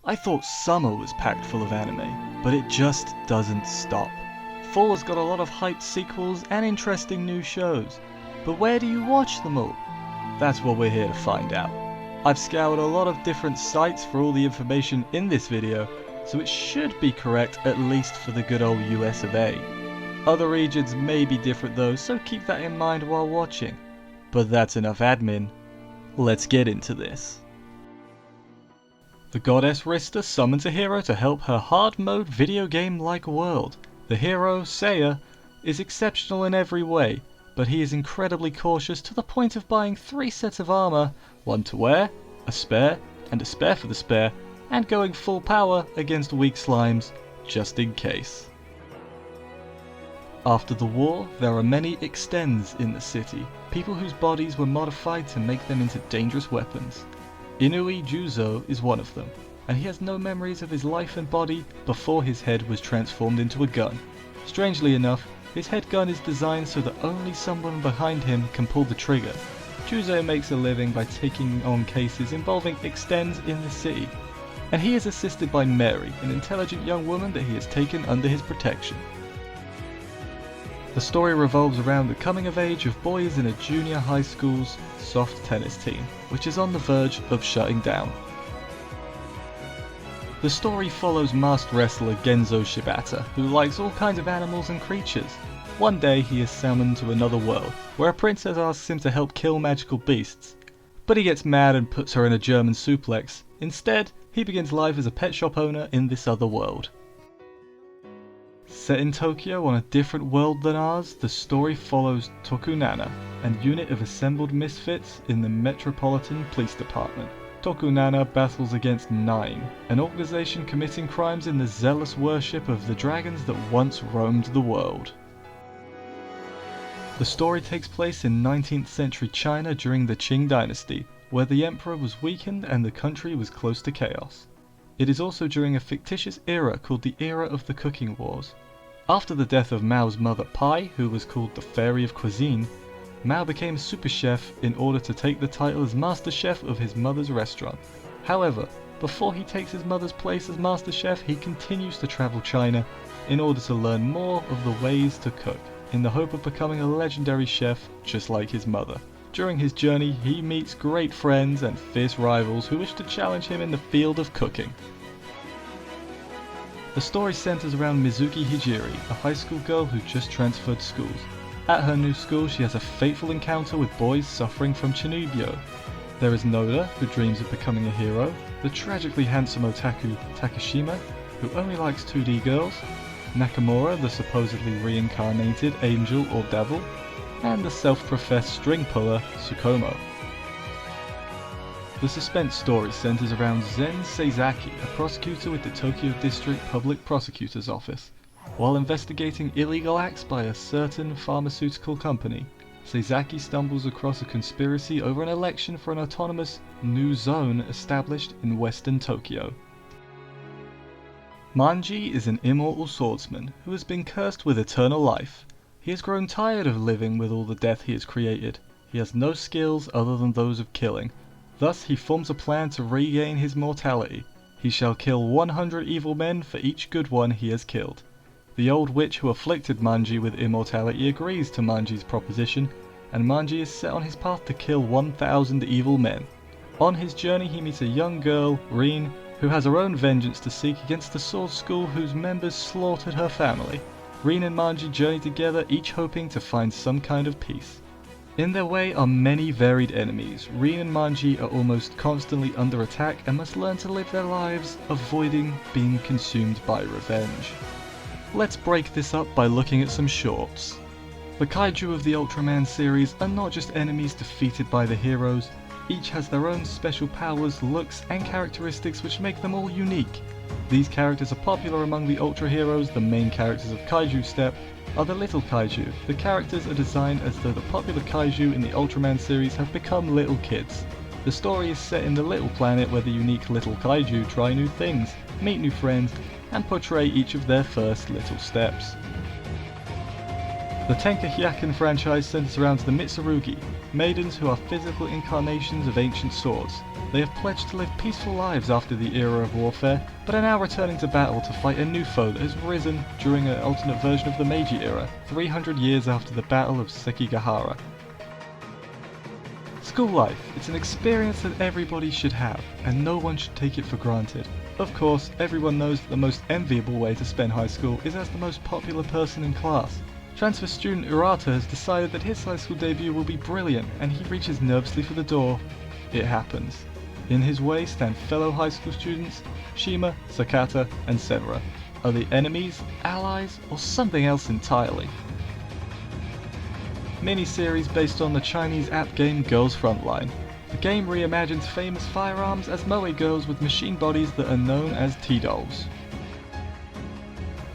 I thought summer was packed full of anime, but it just doesn't stop. Fall has got a lot of hyped sequels and interesting new shows, but where do you watch them all? That's what we're here to find out. I've scoured a lot of different sites for all the information in this video, so it should be correct at least for the good old US of A. Other regions may be different though, so keep that in mind while watching. But that's enough admin. Let's get into this. The goddess Rista summons a hero to help her hard mode video game-like world. The hero, Seiya, is exceptional in every way, but he is incredibly cautious to the point of buying 3 sets of armor, one to wear, a spare, and a spare for the spare, and going full power against weak slimes, just in case. After the war, there are many extends in the city, people whose bodies were modified to make them into dangerous weapons. Inui Juzo is one of them, and he has no memories of his life and body before his head was transformed into a gun. Strangely enough, his head gun is designed so that only someone behind him can pull the trigger. Juzo makes a living by taking on cases involving extends in the city, and he is assisted by Mary, an intelligent young woman that he has taken under his protection. The story revolves around the coming of age of boys in a junior high school's soft tennis team, which is on the verge of shutting down. The story follows masked wrestler Genzo Shibata, who likes all kinds of animals and creatures. One day he is summoned to another world, where a princess asks him to help kill magical beasts. But he gets mad and puts her in a German suplex. Instead, he begins life as a pet shop owner in this other world. Set in Tokyo on a different world than ours, the story follows Tokunana, a unit of assembled misfits in the Metropolitan Police Department. Tokunana battles against Nine, an organization committing crimes in the zealous worship of the dragons that once roamed the world. The story takes place in 19th century China during the Qing dynasty, where the emperor was weakened and the country was close to chaos. It is also during a fictitious era called the Era of the Cooking Wars. After the death of Mao's mother Pai, who was called the Fairy of Cuisine, Mao became super chef in order to take the title as master chef of his mother's restaurant. However, before he takes his mother's place as master chef, he continues to travel China in order to learn more of the ways to cook, in the hope of becoming a legendary chef just like his mother. During his journey, he meets great friends and fierce rivals who wish to challenge him in the field of cooking. The story centers around Mizuki Hijiri, a high school girl who just transferred schools. At her new school, she has a fateful encounter with boys suffering from Chinubyo. There is Noda, who dreams of becoming a hero, the tragically handsome otaku Takashima, who only likes 2D girls, Nakamura, the supposedly reincarnated angel or devil, and the self-professed string puller Tsukomo. The suspense story centers around Zen Seizaki, a prosecutor with the Tokyo District Public Prosecutor's Office. While investigating illegal acts by a certain pharmaceutical company, Seizaki stumbles across a conspiracy over an election for an autonomous new zone established in western Tokyo. Manji is an immortal swordsman who has been cursed with eternal life. He has grown tired of living with all the death he has created. He has no skills other than those of killing. Thus he forms a plan to regain his mortality. He shall kill 100 evil men for each good one he has killed. The old witch who afflicted Manji with immortality agrees to Manji's proposition, and Manji is set on his path to kill 1,000 evil men. On his journey he meets a young girl, Rin, who has her own vengeance to seek against the sword school whose members slaughtered her family. Rin and Manji journey together, each hoping to find some kind of peace. In their way are many varied enemies. Rin and Manji are almost constantly under attack and must learn to live their lives, avoiding being consumed by revenge. Let's break this up by looking at some shorts. The kaiju of the Ultraman series are not just enemies defeated by the heroes. Each has their own special powers, looks, and characteristics which make them all unique. These characters are popular among the Ultra heroes. The main characters of Kaiju Step are the little kaiju. The characters are designed as though the popular kaiju in the Ultraman series have become little kids. The story is set in the little planet where the unique little kaiju try new things, meet new friends, and portray each of their first little steps. The Tenka Hyakken franchise centers around the Mitsurugi, maidens who are physical incarnations of ancient swords. They have pledged to live peaceful lives after the era of warfare, but are now returning to battle to fight a new foe that has risen during an alternate version of the Meiji era, 300 years after the Battle of Sekigahara. School life, it's an experience that everybody should have, and no one should take it for granted. Of course, everyone knows that the most enviable way to spend high school is as the most popular person in class. Transfer student Urata has decided that his high school debut will be brilliant, and he reaches nervously for the door. It happens. In his way stand fellow high school students, Shima, Sakata, and Senra. Are they enemies, allies, or something else entirely? Miniseries based on the Chinese app game Girls Frontline. The game reimagines famous firearms as moe girls with machine bodies that are known as T-dolls.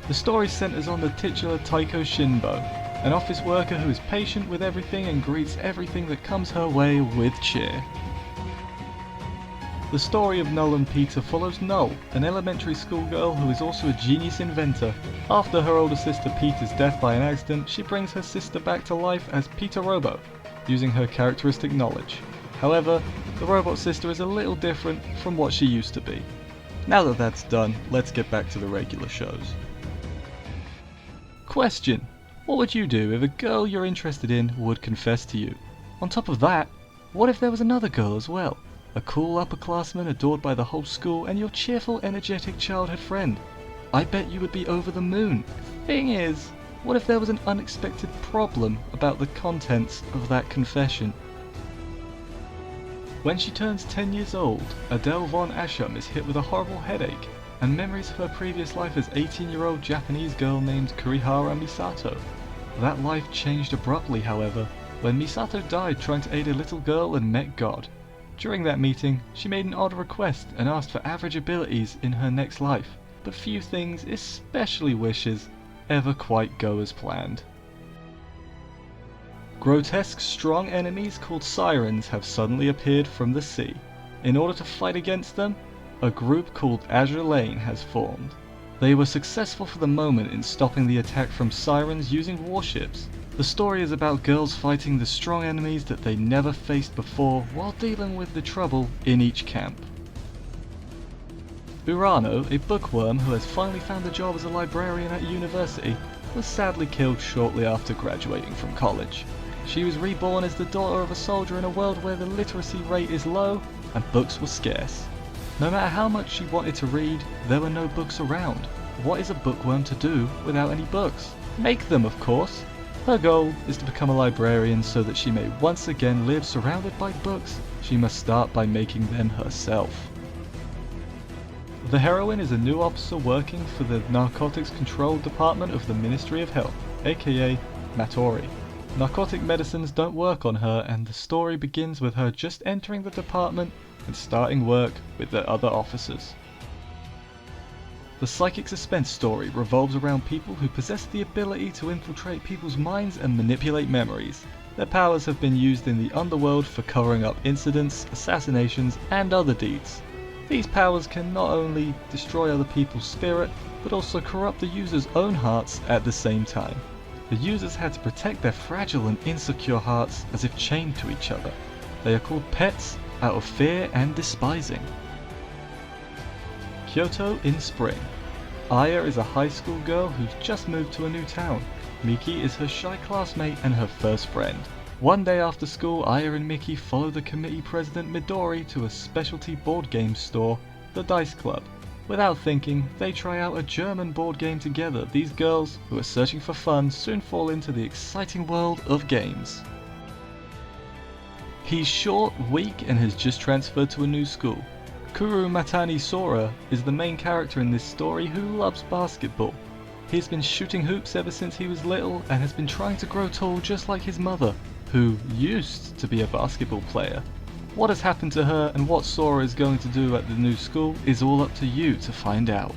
The story centers on the titular Taiko Shinbo, an office worker who is patient with everything and greets everything that comes her way with cheer. The story of Null and Peter follows Null, an elementary school girl who is also a genius inventor. After her older sister Peter's death by an accident, she brings her sister back to life as Peter Robo, using her characteristic knowledge. However, the robot sister is a little different from what she used to be. Now that that's done, let's get back to the regular shows. Question: what would you do if a girl you're interested in would confess to you? On top of that, what if there was another girl as well? A cool upperclassman adored by the whole school and your cheerful, energetic childhood friend. I bet you would be over the moon. Thing is, what if there was an unexpected problem about the contents of that confession? When she turns 10 years old, Adele von Asham is hit with a horrible headache, and memories of her previous life as 18-year-old Japanese girl named Kurihara Misato. That life changed abruptly, however, when Misato died trying to aid a little girl and met God. During that meeting, she made an odd request and asked for average abilities in her next life, but few things, especially wishes, ever quite go as planned. Grotesque, strong enemies called sirens have suddenly appeared from the sea. In order to fight against them, a group called Azure Lane has formed. They were successful for the moment in stopping the attack from sirens using warships. The story is about girls fighting the strong enemies that they never faced before while dealing with the trouble in each camp. Urano, a bookworm who has finally found a job as a librarian at university, was sadly killed shortly after graduating from college. She was reborn as the daughter of a soldier in a world where the literacy rate is low and books were scarce. No matter how much she wanted to read, there were no books around. What is a bookworm to do without any books? Make them, of course! Her goal is to become a librarian so that she may once again live surrounded by books. She must start by making them herself. The heroine is a new officer working for the Narcotics Control Department of the Ministry of Health, aka Matori. Narcotic medicines don't work on her, and the story begins with her just entering the department and starting work with the other officers. The psychic suspense story revolves around people who possess the ability to infiltrate people's minds and manipulate memories. Their powers have been used in the underworld for covering up incidents, assassinations, and other deeds. These powers can not only destroy other people's spirit, but also corrupt the user's own hearts at the same time. The users had to protect their fragile and insecure hearts as if chained to each other. They are called pets out of fear and despising. Kyoto in spring. Aya is a high school girl who's just moved to a new town. Miki is her shy classmate and her first friend. One day after school, Aya and Miki follow the committee president Midori to a specialty board game store, the Dice Club. Without thinking, they try out a German board game together. These girls, who are searching for fun, soon fall into the exciting world of games. He's short, weak, and has just transferred to a new school. Kuru Matani Sora is the main character in this story who loves basketball. He's been shooting hoops ever since he was little and has been trying to grow tall just like his mother, who used to be a basketball player. What has happened to her and what Sora is going to do at the new school is all up to you to find out.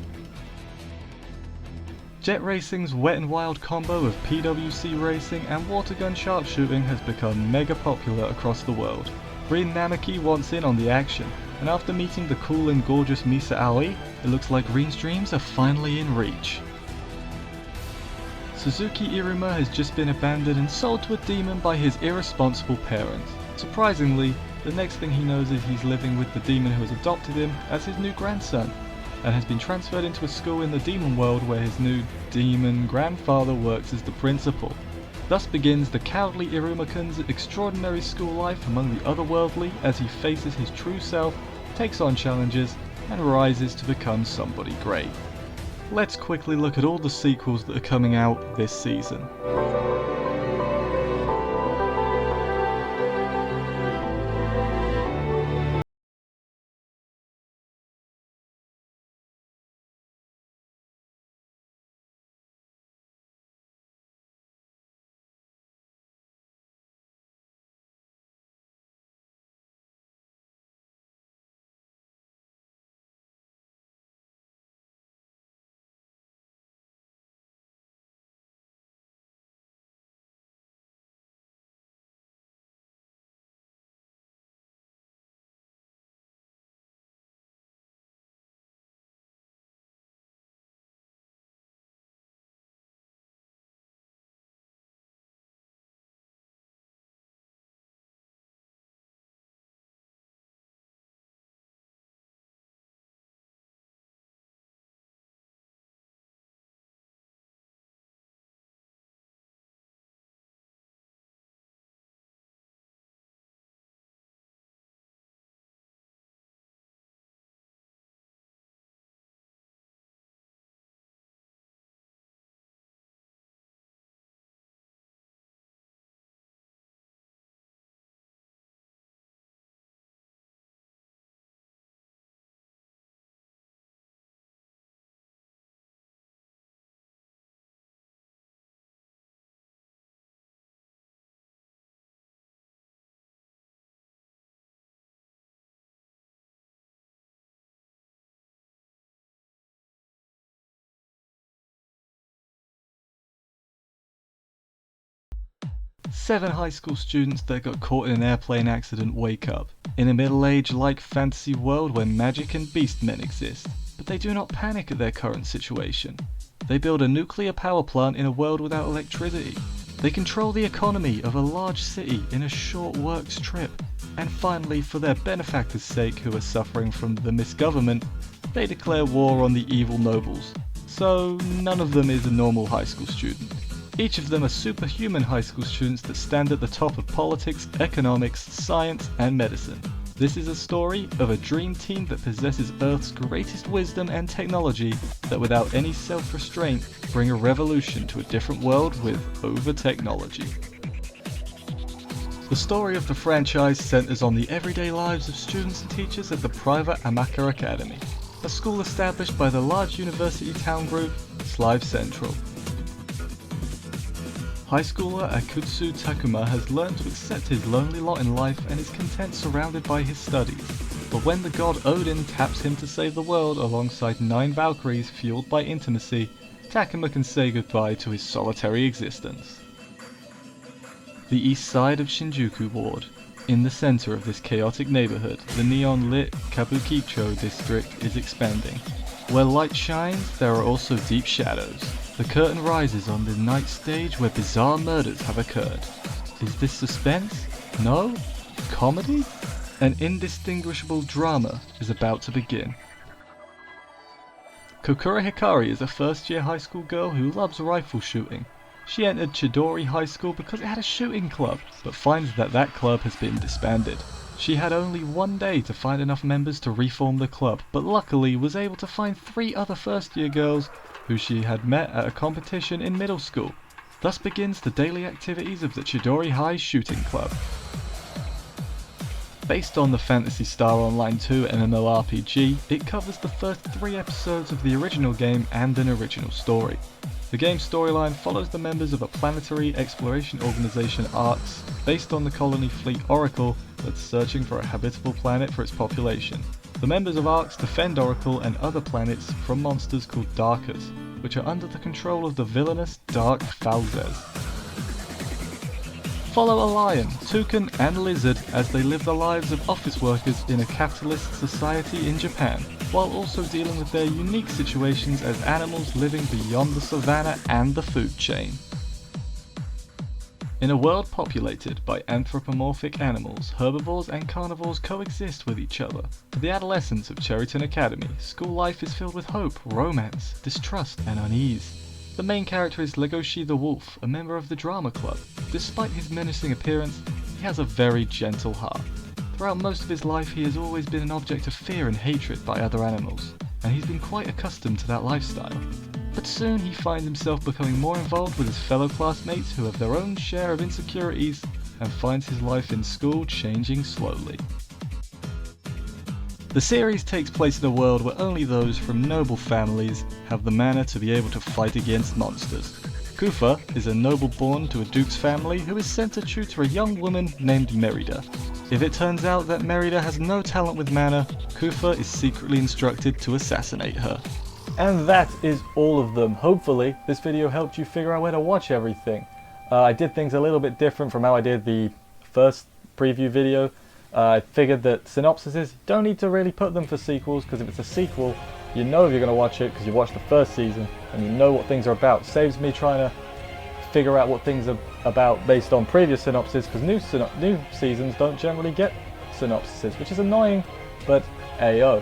Jet Racing's Wet n Wild combo of PWC racing and water gun sharpshooting has become mega popular across the world. Rin Namaki wants in on the action, and after meeting the cool and gorgeous Misa Aoi, it looks like Rin's dreams are finally in reach. Suzuki Iruma has just been abandoned and sold to a demon by his irresponsible parents. Surprisingly, The next thing he knows is he's living with the demon who has adopted him as his new grandson, and has been transferred into a school in the demon world where his new demon grandfather works as the principal. Thus begins the cowardly Irumakun's extraordinary school life among the otherworldly as he faces his true self, takes on challenges, and rises to become somebody great. Let's quickly look at all the sequels that are coming out this season. Seven high school students that got caught in an airplane accident wake up, in a middle-age-like fantasy world where magic and beastmen exist, but they do not panic at their current situation. They build a nuclear power plant in a world without electricity. They control the economy of a large city in a short works trip. And finally, for their benefactors' sake who are suffering from the misgovernment, they declare war on the evil nobles. So none of them is a normal high school student. Each of them are superhuman high school students that stand at the top of politics, economics, science, and medicine. This is a story of a dream team that possesses Earth's greatest wisdom and technology that without any self-restraint bring a revolution to a different world with over-technology. The story of the franchise centers on the everyday lives of students and teachers at the private Amakar Academy, a school established by the large university town group, Slive Central. High schooler Akutsu Takuma has learned to accept his lonely lot in life and is content surrounded by his studies. But when the god Odin taps him to save the world alongside 9 Valkyries fueled by intimacy, Takuma can say goodbye to his solitary existence. The east side of Shinjuku Ward. In the center of this chaotic neighborhood, the neon-lit Kabukicho district is expanding. Where light shines, there are also deep shadows. The curtain rises on the night stage where bizarre murders have occurred. Is this suspense? No? Comedy? An indistinguishable drama is about to begin. Kokura Hikari is a first-year high school girl who loves rifle shooting. She entered Chidori High School because it had a shooting club, but finds that that club has been disbanded. She had only one day to find enough members to reform the club, but luckily was able to find 3 other first-year girls who she had met at a competition in middle school. Thus begins the daily activities of the Chidori High Shooting Club. Based on the Phantasy Star Online 2 MMORPG, it covers the first 3 episodes of the original game and an original story. The game's storyline follows the members of a planetary exploration organization ARX, based on the colony fleet Oracle that's searching for a habitable planet for its population. The members of ARX defend Oracle and other planets from monsters called Darkers, which are under the control of the villainous Dark Falzes. Follow a lion, toucan and lizard as they live the lives of office workers in a capitalist society in Japan, while also dealing with their unique situations as animals living beyond the savannah and the food chain. In a world populated by anthropomorphic animals, herbivores and carnivores coexist with each other. For the adolescents of Cherryton Academy, school life is filled with hope, romance, distrust, and unease. The main character is Legoshi the Wolf, a member of the drama club. Despite his menacing appearance, he has a very gentle heart. Throughout most of his life, he has always been an object of fear and hatred by other animals, and he's been quite accustomed to that lifestyle. But soon he finds himself becoming more involved with his fellow classmates who have their own share of insecurities, and finds his life in school changing slowly. The series takes place in a world where only those from noble families have the mana to be able to fight against monsters. Kufa is a noble born to a duke's family who is sent to tutor a young woman named Merida. If it turns out that Merida has no talent with mana, Kufa is secretly instructed to assassinate her. And that is all of them. Hopefully this video helped you figure out where to watch everything. I did things a little bit different from how I did the first preview video. I figured that synopsises, don't need to really put them for sequels, because if it's a sequel, you know if you're going to watch it because you watched the first season and you know what things are about. Saves me trying to figure out what things are about based on previous synopses, because new seasons don't generally get synopsises, which is annoying, but ayo.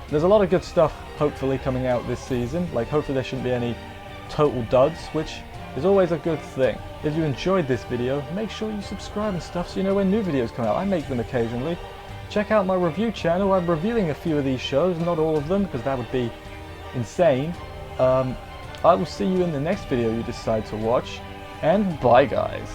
There's a lot of good stuff hopefully coming out this season. Like, hopefully there shouldn't be any total duds, which is always a good thing. If you enjoyed this video, make sure you subscribe and stuff so you know when new videos come out. I make them occasionally. Check out my review channel. I'm reviewing a few of these shows, not all of them, because that would be insane. I will see you in the next video you decide to watch, and bye guys.